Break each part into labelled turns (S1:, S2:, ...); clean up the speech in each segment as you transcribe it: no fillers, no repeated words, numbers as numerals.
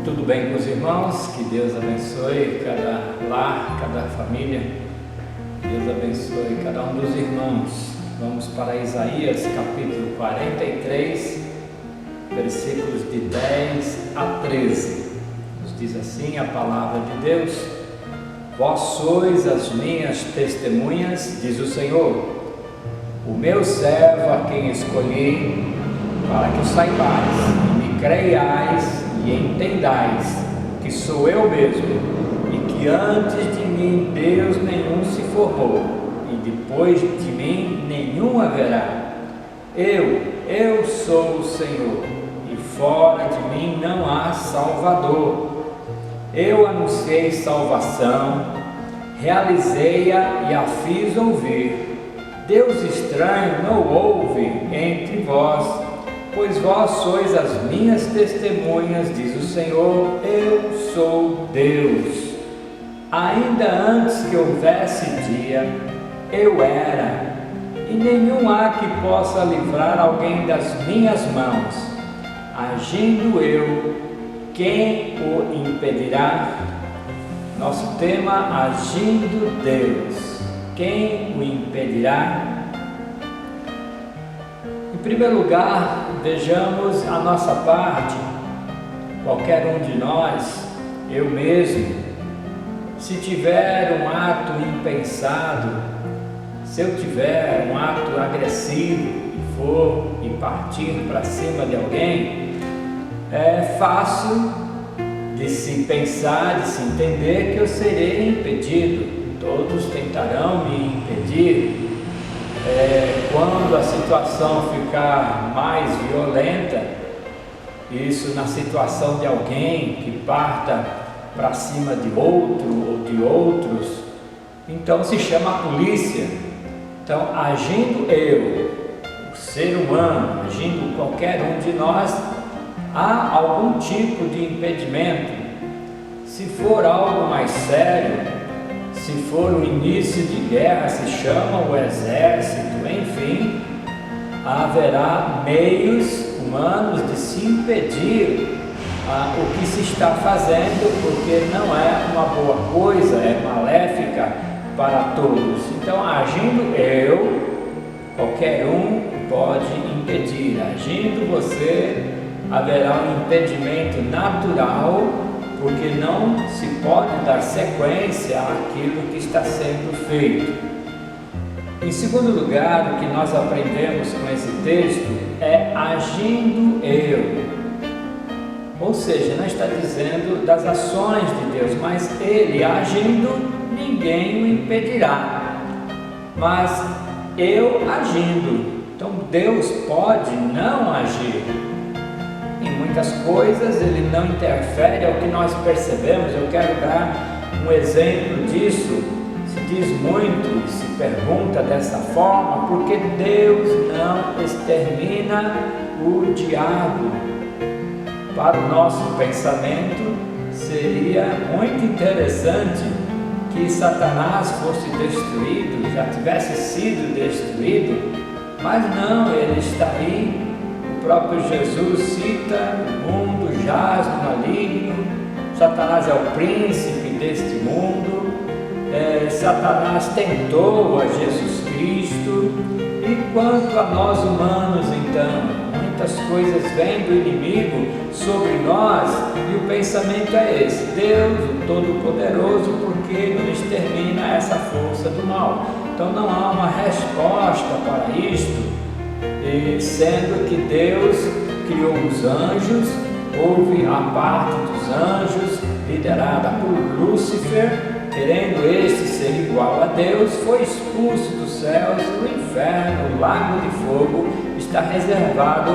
S1: Tudo bem com os irmãos? Que Deus abençoe cada lar, cada família. Que Deus abençoe cada um dos irmãos. Vamos para Isaías capítulo 43, versículos de 10 a 13. Nos diz assim a palavra de Deus: Vós sois as minhas testemunhas, diz o Senhor, o meu servo a quem escolhi, para que saibais e me creiais e entendais que sou eu mesmo, e que antes de mim Deus nenhum se formou, e depois de mim nenhum haverá. Eu sou o Senhor, e fora de mim não há Salvador. Eu anunciei salvação, realizei-a e a fiz ouvir. Deus estranho não houve entre vós, pois vós sois as minhas testemunhas, diz o Senhor, eu sou Deus. Ainda antes que houvesse dia, eu era, e nenhum há que possa livrar alguém das minhas mãos. Agindo eu, quem o impedirá? Nosso tema: agindo Deus, quem o impedirá? Em primeiro lugar, vejamos a nossa parte. Qualquer um de nós, eu mesmo, se tiver um ato impensado, se eu tiver um ato agressivo e for e partir para cima de alguém, é fácil de se pensar, de se entender que eu serei impedido. Todos tentarão me impedir. Quando a situação ficar mais violenta, isso na situação de alguém que parta para cima de outro ou de outros, então se chama a polícia. Então, agindo eu, o ser humano, agindo qualquer um de nós, há algum tipo de impedimento. Se for algo mais sério, se for o início de guerra, se chama o exército, enfim, haverá meios humanos de se impedir o que se está fazendo, porque não é uma boa coisa, é maléfica para todos. Então, agindo eu, qualquer um pode impedir. Agindo você, haverá um impedimento natural, porque não se pode dar sequência àquilo que está sendo feito. Em segundo lugar, o que nós aprendemos com esse texto é agindo eu. Ou seja, não está dizendo das ações de Deus, mas Ele agindo, ninguém o impedirá. Mas eu agindo. Então Deus pode não agir. Em muitas coisas Ele não interfere, é o que nós percebemos. Eu quero dar um exemplo disso. Se diz muito, se pergunta dessa forma, porque Deus não extermina o diabo. Para o nosso pensamento, seria muito interessante que Satanás fosse destruído, já tivesse sido destruído, mas não, ele está aí. O próprio Jesus cita: o mundo jaz no maligno, Satanás é o príncipe deste mundo, Satanás tentou a Jesus Cristo. E quanto a nós humanos, então, muitas coisas vêm do inimigo sobre nós, e o pensamento é esse: Deus, o Todo-Poderoso, porque não extermina essa força do mal? Então não há uma resposta para isto. E sendo que Deus criou os anjos, houve a parte dos anjos liderada por Lúcifer, querendo este ser igual a Deus, foi expulso dos céus. O inferno, o lago de fogo, está reservado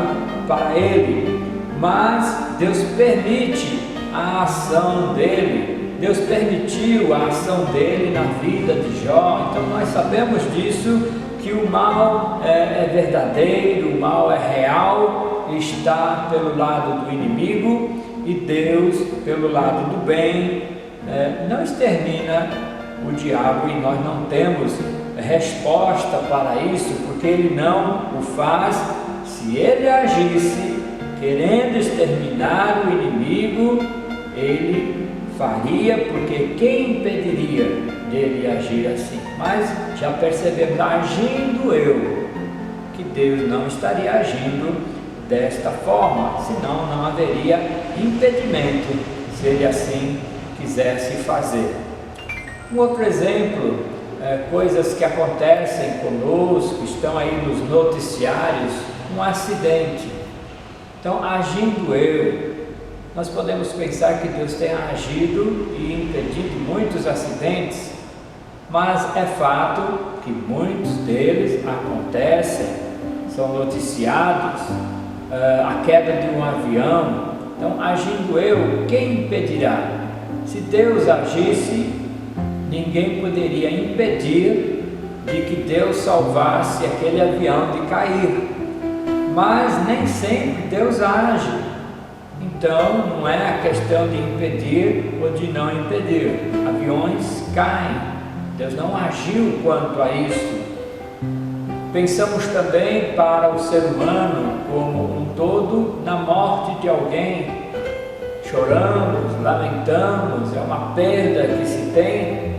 S1: para ele. Mas Deus permite a ação dele, Deus permitiu a ação dele na vida de Jó. Então nós sabemos disso, que o mal é verdadeiro, o mal é real, está pelo lado do inimigo, e Deus pelo lado do bem. Não extermina o diabo, e nós não temos resposta para isso, porque ele não o faz. Se ele agisse querendo exterminar o inimigo, ele faria, porque quem impediria dele agir assim? Mas já percebemos, agindo eu, que Deus não estaria agindo desta forma, senão não haveria impedimento se ele assim quisesse fazer. Um outro exemplo, coisas que acontecem conosco, estão aí nos noticiários, um acidente. Então, agindo eu, nós podemos pensar que Deus tenha agido e impedido muitos acidentes, mas é fato que muitos deles acontecem, são noticiados, a queda de um avião. Então, agindo eu, quem impedirá? Se Deus agisse, ninguém poderia impedir de que Deus salvasse aquele avião de cair, mas nem sempre Deus age. Então, não é a questão de impedir ou de não impedir. Aviões caem, Deus não agiu quanto a isso. Pensamos também para o ser humano como um todo, na morte de alguém, choramos, lamentamos, é uma perda que se tem,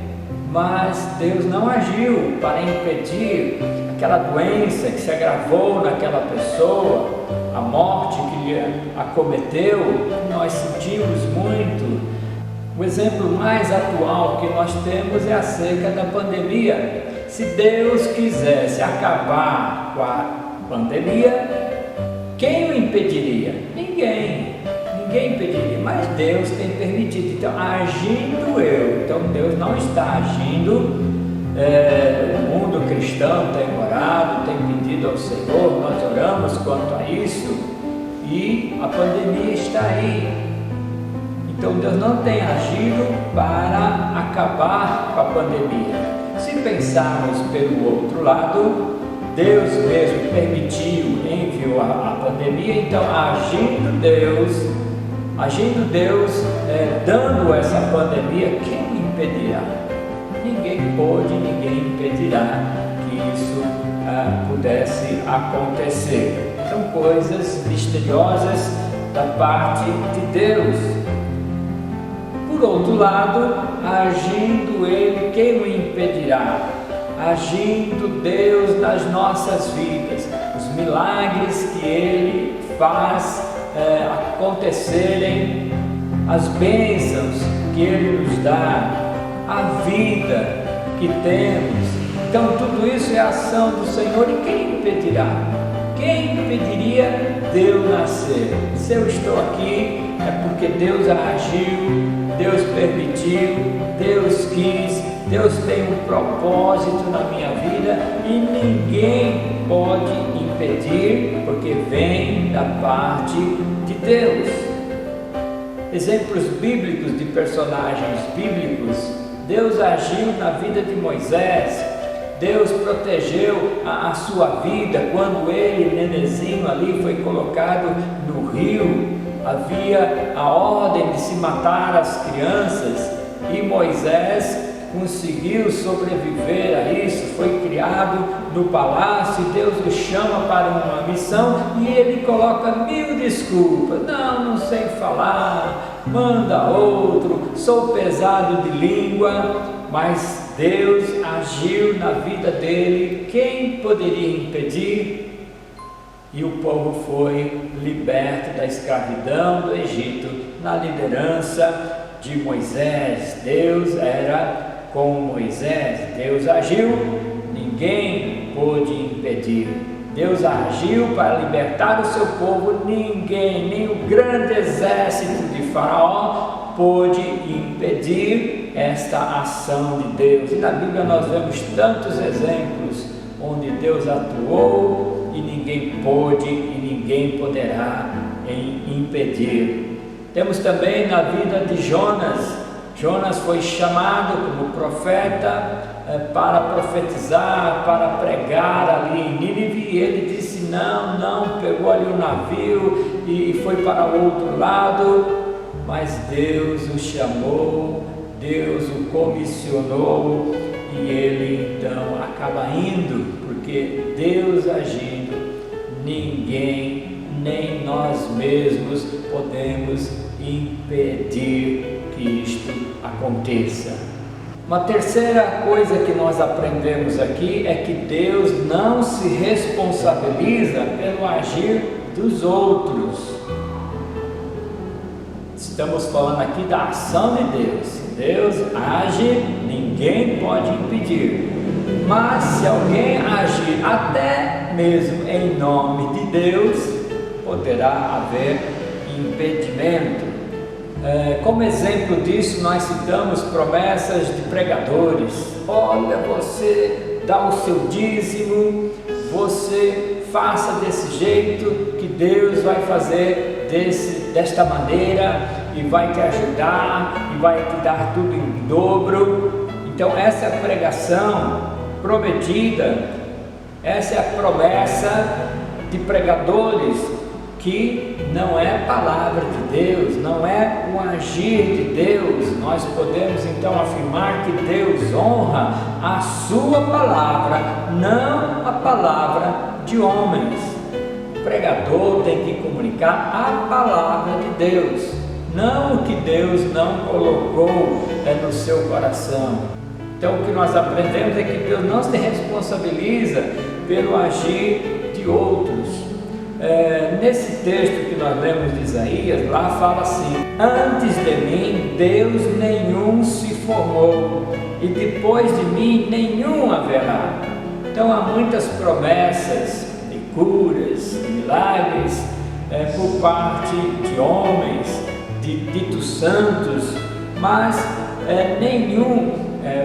S1: mas Deus não agiu para impedir aquela doença que se agravou naquela pessoa, a morte que lhe acometeu, nós sentimos muito. O exemplo mais atual que nós temos é acerca da pandemia. Se Deus quisesse acabar com a pandemia, quem o impediria? Ninguém impediria, mas Deus tem permitido. Então, agindo eu, então Deus não está agindo. O mundo cristão tem orado, tem pedido ao Senhor, nós oramos quanto a isso, e a pandemia está aí. Então Deus não tem agido para acabar com a pandemia. Se pensarmos pelo outro lado, Deus mesmo permitiu, enviou a pandemia. Então, agindo Deus, dando essa pandemia, quem o impedirá? Ninguém pôde, ninguém impedirá que isso pudesse acontecer. São coisas misteriosas da parte de Deus. Por outro lado, agindo Ele, quem o impedirá? Agindo Deus nas nossas vidas, os milagres que Ele faz acontecerem, as bênçãos que Ele nos dá, a vida que temos. Então tudo isso é ação do Senhor, e quem impedirá? Quem impediria de eu nascer? Se eu estou aqui, é porque Deus agiu, Deus permitiu, Deus quis, Deus tem um propósito na minha vida e ninguém pode impedir, porque vem da parte de Deus. Exemplos bíblicos de personagens bíblicos: Deus agiu na vida de Moisés, Deus protegeu a sua vida quando ele, nenenzinho ali, foi colocado no rio. Havia a ordem de se matar as crianças e Moisés conseguiu sobreviver a isso, foi criado no palácio. Deus o chama para uma missão e ele coloca 1000 desculpas: não sei falar, manda outro, sou pesado de língua. Mas Deus agiu na vida dele, quem poderia impedir? E o povo foi liberto da escravidão do Egito na liderança de Moisés. Deus era com Moisés, Deus agiu, ninguém pôde impedir. Deus agiu para libertar o seu povo, ninguém, nem o grande exército de Faraó pôde impedir esta ação de Deus. E na Bíblia nós vemos tantos exemplos onde Deus atuou e ninguém pôde e ninguém poderá impedir. Temos também na vida de Jonas. Jonas foi chamado como profeta para profetizar, para pregar ali em Nínive, e ele disse não, pegou ali um navio e foi para o outro lado, mas Deus o chamou, Deus o comissionou e ele então acaba indo, porque Deus agindo, ninguém nem nós mesmos podemos impedir que isto aconteça. Uma terceira coisa que nós aprendemos aqui é que Deus não se responsabiliza pelo agir dos outros. Estamos falando aqui da ação de Deus. Se Deus age, ninguém pode impedir. Mas se alguém agir até mesmo em nome de Deus, poderá haver impedimento. Como exemplo disso, nós citamos promessas de pregadores. Olha, você dá o seu dízimo, você faça desse jeito que Deus vai fazer desta maneira e vai te ajudar e vai te dar tudo em dobro. Então essa é a pregação prometida, essa é a promessa de pregadores que não é palavra de Deus, não é o agir de Deus. Nós podemos então afirmar que Deus honra a sua palavra, não a palavra de homens. O pregador tem que comunicar a palavra de Deus, não o que Deus não colocou no seu coração. Então o que nós aprendemos é que Deus não se responsabiliza pelo agir de outros. Nesse texto que nós lemos de Isaías, lá fala assim: antes de mim Deus nenhum se formou, e depois de mim nenhum haverá. Então há muitas promessas de curas, de milagres, por parte de homens, de ditos santos, mas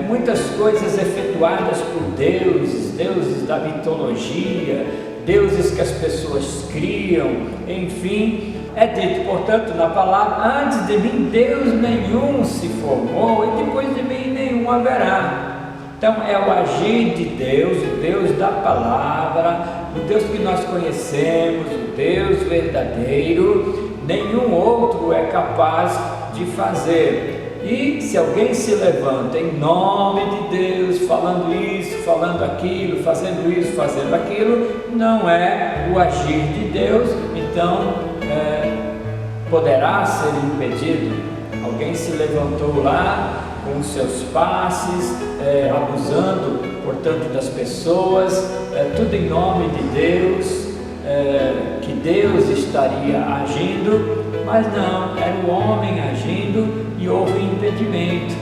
S1: muitas coisas efetuadas por deuses da mitologia, deuses que as pessoas criam, enfim, é dito, portanto, na palavra: antes de mim Deus nenhum se formou, e depois de mim nenhum haverá. Então é o agir de Deus, o Deus da palavra, o Deus que nós conhecemos, o Deus verdadeiro, nenhum outro é capaz de fazer. E se alguém se levanta em nome de Deus, falando isso, falando aquilo, fazendo isso, fazendo aquilo, não é o agir de Deus, então poderá ser impedido. Alguém se levantou lá com os seus passes, abusando, portanto, das pessoas, tudo em nome de Deus, que Deus estaria agindo, mas não, era o homem agindo e houve impedimento.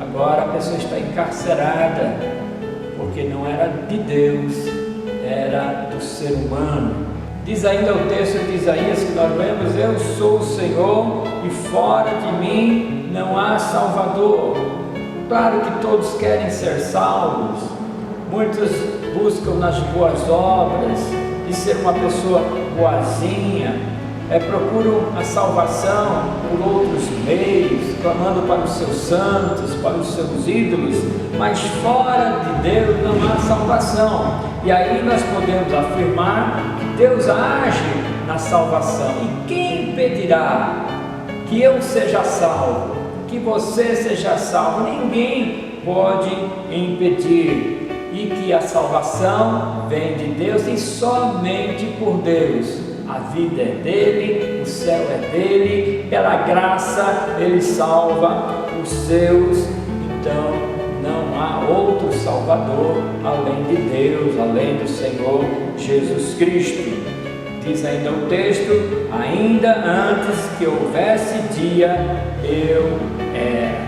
S1: Agora a pessoa está encarcerada, porque não era de Deus, era do ser humano. Diz ainda o texto de Isaías que nós lemos: eu sou o Senhor e fora de mim não há Salvador. Claro que todos querem ser salvos, muitos buscam nas boas obras, de ser uma pessoa boazinha, procuram a salvação por outros meios, clamando para os seus santos, para os seus ídolos, mas fora de Deus não há salvação. E aí nós podemos afirmar que Deus age na salvação. E quem impedirá que eu seja salvo, que você seja salvo? Ninguém pode impedir. E que a salvação vem de Deus e somente por Deus. A vida é dele, o céu é dele, pela graça ele salva os seus. Então não há outro Salvador além de Deus, além do Senhor Jesus Cristo. Diz ainda o texto: ainda antes que houvesse dia, eu era.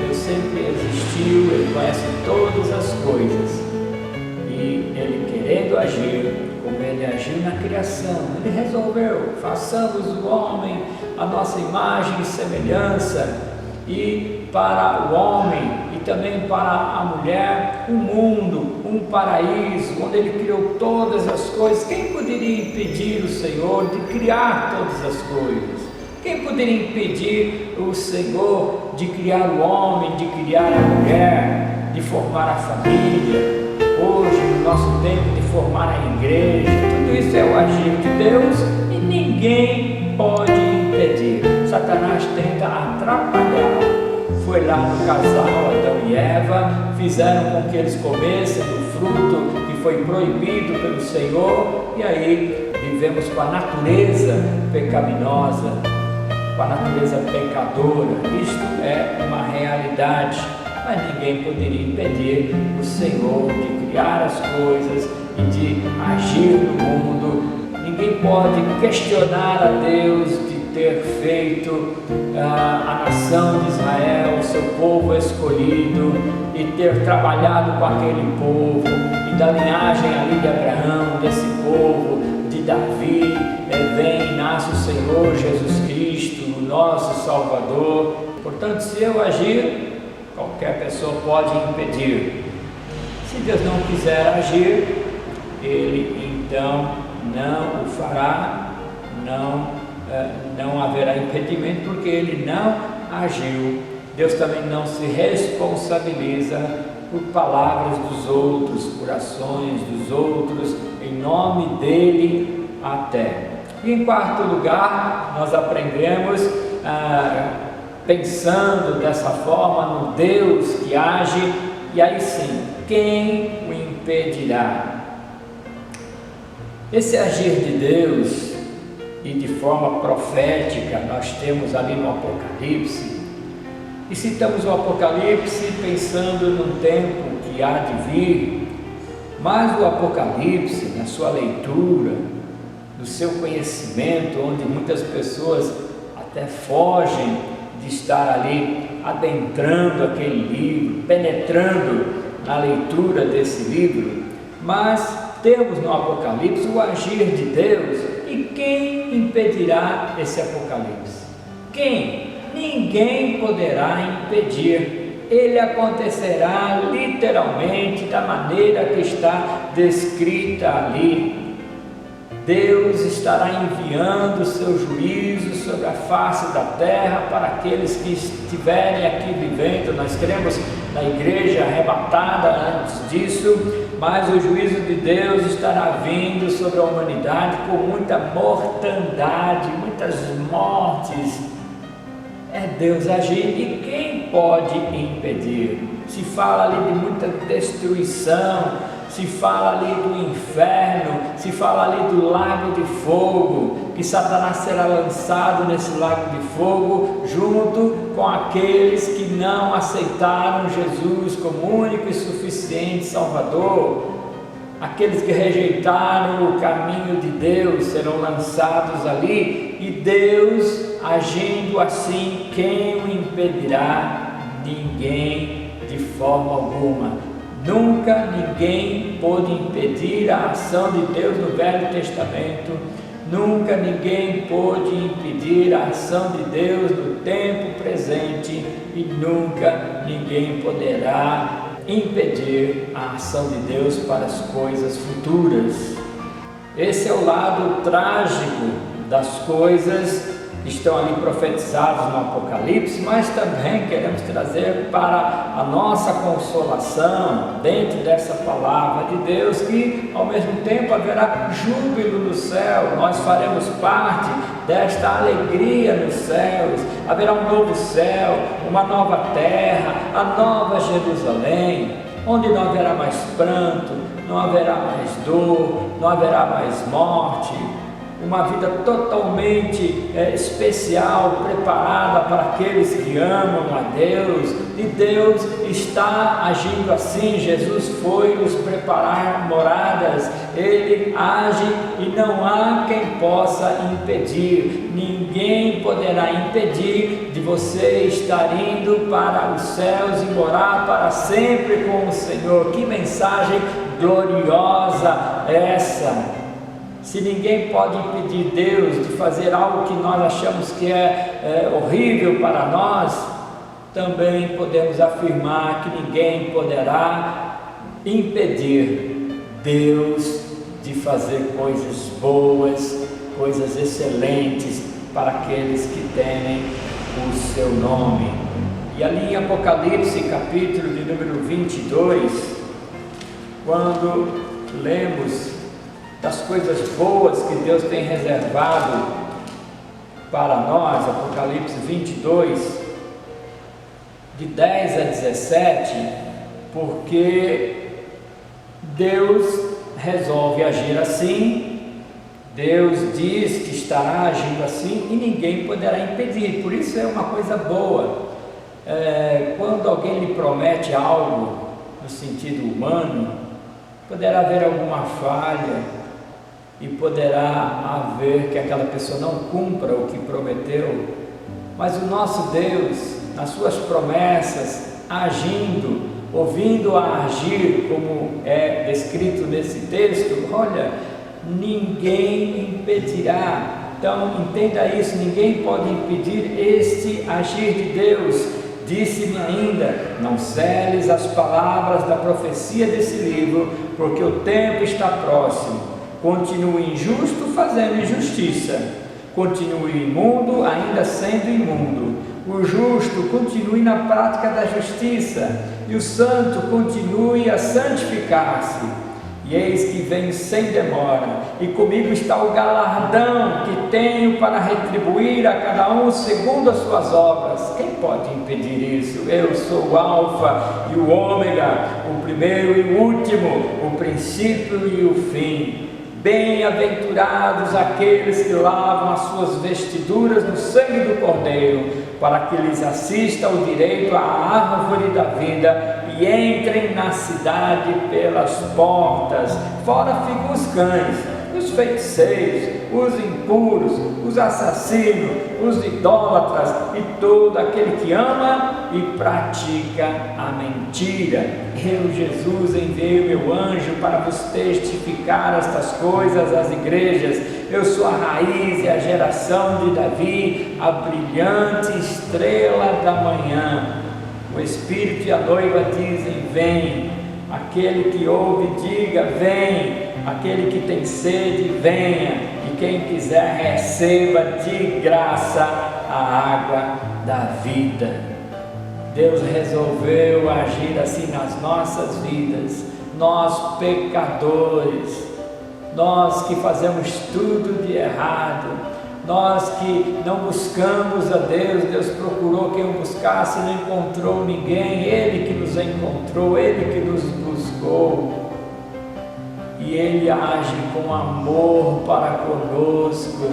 S1: Deus sempre existiu, ele conhece todas as coisas, e ele querendo agir, como ele agiu na criação, ele resolveu: façamos o homem a nossa imagem e semelhança, e para o homem e também para a mulher um mundo, um paraíso, onde ele criou todas as coisas. Quem poderia impedir o Senhor de criar todas as coisas? Quem poderia impedir o Senhor de criar o homem, de criar a mulher, de formar a família? Hoje, no nosso tempo, de formar a igreja, tudo isso é o agir de Deus e ninguém pode impedir. Satanás tenta atrapalhar. Foi lá no casal Adão e Eva, fizeram com que eles comessem do fruto que foi proibido pelo Senhor, e aí vivemos com a natureza pecaminosa, com a natureza pecadora. Isto é uma realidade, mas ninguém poderia impedir o Senhor de criar as coisas e de agir no mundo. Ninguém pode questionar a Deus de ter feito a nação de Israel, o seu povo escolhido, e ter trabalhado com aquele povo, e da linhagem ali de Abraão, desse povo, de Davi, vem e nasce o Senhor Jesus Cristo, o nosso Salvador. Portanto, se eu agir, qualquer pessoa pode impedir. Se Deus não quiser agir, Ele então não o fará, não haverá impedimento, porque Ele não agiu. Deus também não se responsabiliza por palavras dos outros, por ações dos outros, em nome dEle até. E em quarto lugar, nós aprendemos, pensando dessa forma no Deus que age, e aí sim, quem o impedirá? Esse agir de Deus, e de forma profética, nós temos ali no Apocalipse, e citamos o Apocalipse pensando num tempo que há de vir, mas o Apocalipse, na sua leitura, no seu conhecimento, onde muitas pessoas até fogem de estar ali adentrando aquele livro, penetrando na leitura desse livro, mas temos no Apocalipse o agir de Deus. E quem impedirá esse Apocalipse? Quem? Ninguém poderá impedir. Ele acontecerá literalmente da maneira que está descrita ali. Deus estará enviando o seu juízo sobre a face da terra para aqueles que estiverem aqui vivendo. Nós queremos na igreja arrebatada antes disso, mas o juízo de Deus estará vindo sobre a humanidade com muita mortandade, muitas mortes. É Deus agir, e quem pode impedir? Se fala ali de muita destruição, se fala ali do inferno, se fala ali do lago de fogo, que Satanás será lançado nesse lago de fogo, junto com aqueles que não aceitaram Jesus como único e suficiente Salvador. Aqueles que rejeitaram o caminho de Deus serão lançados ali, e Deus agindo assim, quem o impedirá? Ninguém, de forma alguma. Nunca ninguém pôde impedir a ação de Deus no Velho Testamento. Nunca ninguém pôde impedir a ação de Deus no tempo presente, e nunca ninguém poderá impedir a ação de Deus para as coisas futuras. Esse é o lado trágico das coisas que estão ali profetizadas no Apocalipse, mas também queremos trazer para a nossa consolação dentro dessa palavra de Deus, que ao mesmo tempo haverá júbilo no céu. Nós faremos parte desta alegria nos céus. Haverá um novo céu, uma nova terra, a nova Jerusalém, onde não haverá mais pranto, não haverá mais dor, não haverá mais morte. Uma vida totalmente especial, preparada para aqueles que amam a Deus, e Deus está agindo assim. Jesus foi nos preparar moradas, Ele age e não há quem possa impedir. Ninguém poderá impedir de você estar indo para os céus e morar para sempre com o Senhor. Que mensagem gloriosa essa! Se ninguém pode impedir Deus de fazer algo que nós achamos que é horrível para nós, também podemos afirmar que ninguém poderá impedir Deus de fazer coisas boas, coisas excelentes para aqueles que temem o seu nome. E ali em Apocalipse, capítulo de número 22, quando lemos das coisas boas que Deus tem reservado para nós, Apocalipse 22, de 10 a 17, porque Deus resolve agir assim, Deus diz que estará agindo assim e ninguém poderá impedir. Por isso é uma coisa boa. Quando alguém lhe promete algo no sentido humano, poderá haver alguma falha e poderá haver que aquela pessoa não cumpra o que prometeu, mas o nosso Deus, nas suas promessas, agindo, ouvindo-a agir, como é descrito nesse texto, olha, ninguém impedirá. Então entenda isso, ninguém pode impedir este agir de Deus. Disse-me ainda: não seles as palavras da profecia desse livro, porque o tempo está próximo. Continue injusto fazendo injustiça, continue imundo ainda sendo imundo, o justo continue na prática da justiça, e o santo continue a santificar-se. E eis que venho sem demora, e comigo está o galardão que tenho para retribuir a cada um segundo as suas obras. Quem pode impedir isso? Eu sou o Alfa e o Ômega, o primeiro e o último, o princípio e o fim. Bem-aventurados aqueles que lavam as suas vestiduras no sangue do Cordeiro, para que lhes assista o direito à árvore da vida e entrem na cidade pelas portas. Fora ficam os cães, os feiticeiros, os impuros, os assassinos, os idólatras e todo aquele que ama e pratica a mentira. Eu, Jesus, enviei o meu anjo para vos testificar estas coisas às igrejas. Eu sou a raiz e a geração de Davi, a brilhante estrela da manhã. O Espírito e a noiva dizem: vem. Aquele que ouve, diga: vem. Aquele que tem sede, venha. E quem quiser, receba de graça a água da vida. Deus resolveu agir assim nas nossas vidas. Nós pecadores, nós que fazemos tudo de errado, nós que não buscamos a Deus, Deus procurou quem o buscasse, não encontrou ninguém, Ele que nos encontrou, Ele que nos buscou, e Ele age com amor para conosco.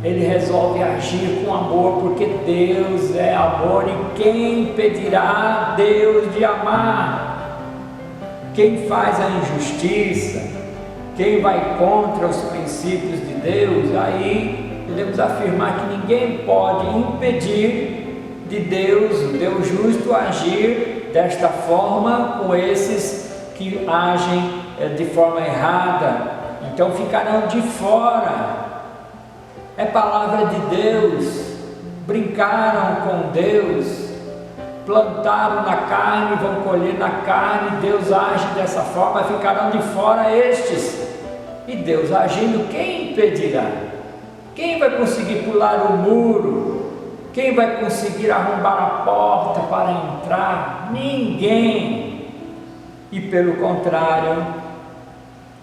S1: Ele resolve agir com amor, porque Deus é amor, e quem impedirá Deus de amar? Quem faz a injustiça, quem vai contra os princípios de Deus, aí podemos afirmar que ninguém pode impedir de Deus, o Deus justo, agir desta forma com esses que agem de forma errada. Então ficarão de fora. É palavra de Deus. Brincaram com Deus, plantaram na carne, vão colher na carne. Deus age dessa forma, ficarão de fora estes. E Deus agindo, quem impedirá? Quem vai conseguir pular o muro? Quem vai conseguir arrombar a porta para entrar? Ninguém. E pelo contrário,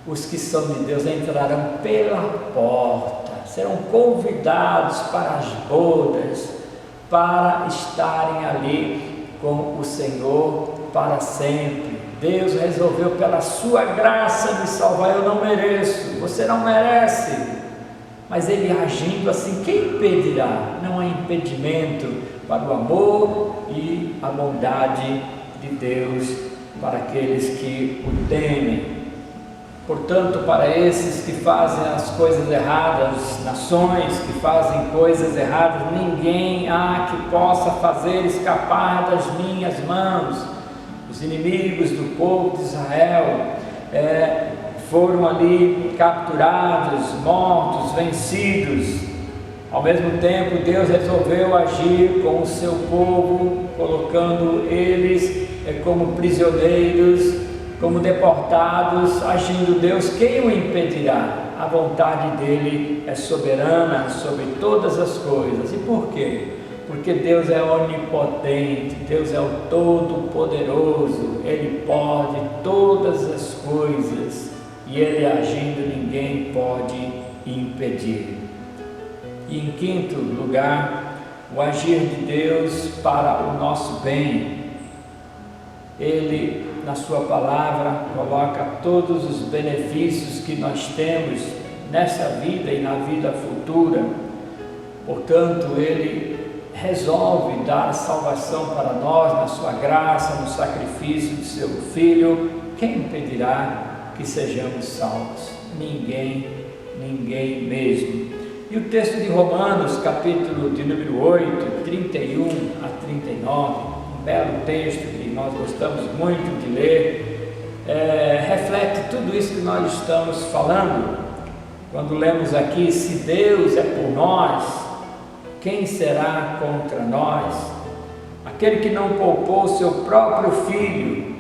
S1: os que são de Deus entrarão pela porta, serão convidados para as bodas, para estarem ali com o Senhor para sempre. Deus resolveu pela sua graça me salvar. Eu não mereço, você não merece, mas Ele agindo assim, quem impedirá? Não há impedimento para o amor e a bondade de Deus para aqueles que o temem. Portanto, para esses que fazem as coisas erradas, nações que fazem coisas erradas, ninguém há que possa fazer escapar das minhas mãos. Os inimigos do povo de Israel foram ali capturados, mortos, vencidos. Ao mesmo tempo, Deus resolveu agir com o seu povo, colocando eles como prisioneiros, como deportados, agindo Deus, quem o impedirá? A vontade dele é soberana sobre todas as coisas. E por quê? Porque Deus é onipotente, Deus é o Todo-Poderoso, Ele pode todas as coisas, e Ele agindo, ninguém pode impedir. E em quinto lugar, o agir de Deus para o nosso bem. Ele, na sua palavra, coloca todos os benefícios que nós temos nessa vida e na vida futura. Portanto, Ele resolve dar salvação para nós na sua graça, no sacrifício de seu Filho. Quem impedirá que sejamos salvos? Ninguém, ninguém mesmo. E o texto de Romanos, capítulo de número 8, 31 a 39, um belo texto que nós gostamos muito de ler, reflete tudo isso que nós estamos falando. Quando lemos aqui: se Deus é por nós, quem será contra nós? Aquele que não poupou seu próprio Filho.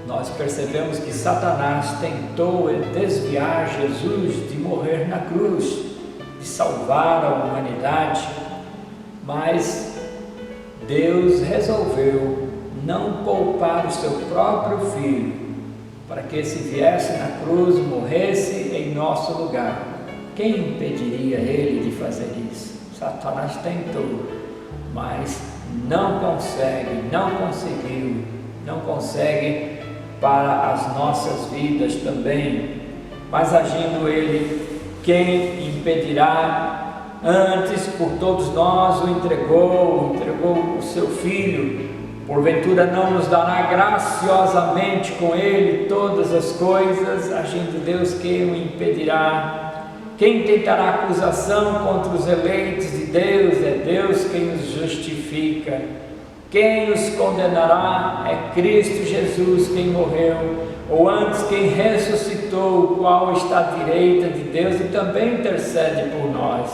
S1: Nós percebemos que Satanás tentou desviar Jesus de morrer na cruz, de salvar a humanidade, mas Deus resolveu não poupar o seu próprio Filho, para que esse viesse na cruz, morresse em nosso lugar. Quem impediria ele de fazer isso? Satanás tentou, mas não consegue, não conseguiu, não consegue para as nossas vidas também. Mas agindo ele, quem impedirá? Antes por todos nós o entregou o seu Filho. Porventura não nos dará graciosamente com ele todas as coisas? Agindo Deus, quem o impedirá? Quem tentará acusação contra os eleitos de Deus? É Deus quem os justifica. Quem os condenará? É Cristo Jesus quem morreu, ou antes quem ressuscitou, o qual está à direita de Deus e também intercede por nós.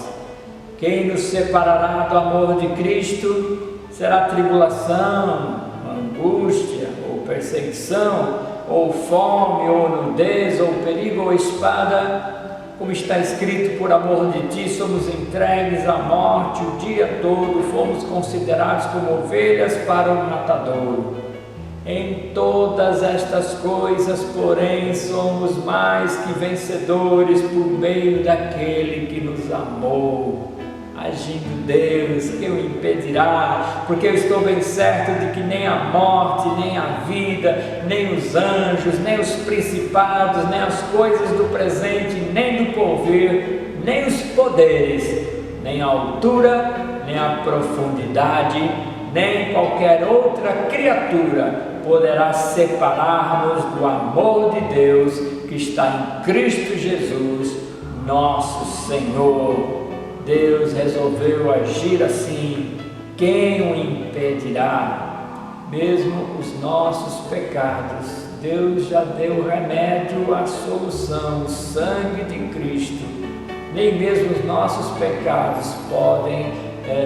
S1: Quem nos separará do amor de Cristo? Será tribulação, angústia, ou perseguição, ou fome, ou nudez, ou perigo, ou espada? Como está escrito: por amor de ti somos entregues à morte o dia todo, fomos considerados como ovelhas para o matadouro. Em todas estas coisas, porém, somos mais que vencedores por meio daquele que nos amou. Agindo Deus, quem o impedirá? Porque eu estou bem certo de que nem a morte, nem a vida, nem os anjos, nem os principados, nem as coisas do presente, nem do porvir, nem os poderes, nem a altura, nem a profundidade, nem qualquer outra criatura poderá separar-nos do amor de Deus que está em Cristo Jesus, nosso Senhor. Deus resolveu agir assim. Quem o impedirá? Mesmo os nossos pecados, Deus já deu o remédio, a solução, o sangue de Cristo. Nem mesmo os nossos pecados podem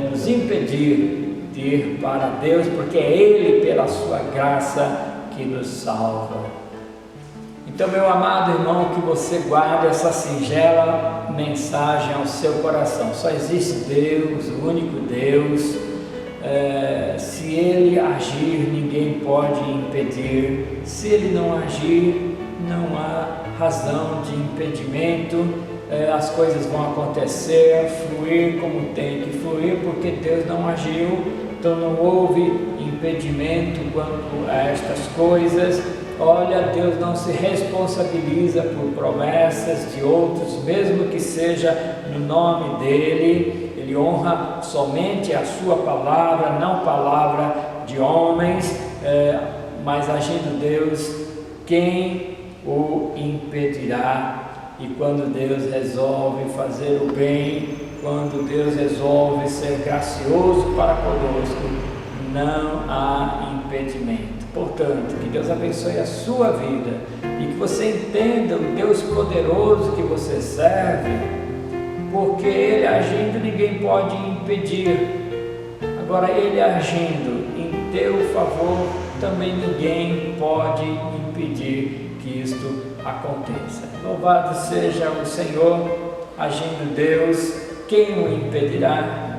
S1: nos impedir de ir para Deus, porque é Ele, pela sua graça, que nos salva. Então, meu amado irmão, que você guarde essa singela mensagem ao seu coração. Só existe Deus, o único Deus. Se Ele agir, ninguém pode impedir. Se Ele não agir, não há razão de impedimento. As coisas vão acontecer, fluir como tem que fluir, porque Deus não agiu. Então não houve impedimento quanto a estas coisas. Olha, Deus não se responsabiliza por promessas de outros, mesmo que seja no nome dEle. Ele honra somente a sua palavra, não palavra de homens, mas agindo Deus, quem o impedirá? E quando Deus resolve fazer o bem, quando Deus resolve ser gracioso para conosco, não há impedimento. Portanto, que Deus abençoe a sua vida e que você entenda o Deus poderoso que você serve, porque Ele agindo, ninguém pode impedir. Agora, Ele agindo em teu favor, também ninguém pode impedir que isto aconteça. Louvado seja o Senhor. Agindo Deus, quem o impedirá?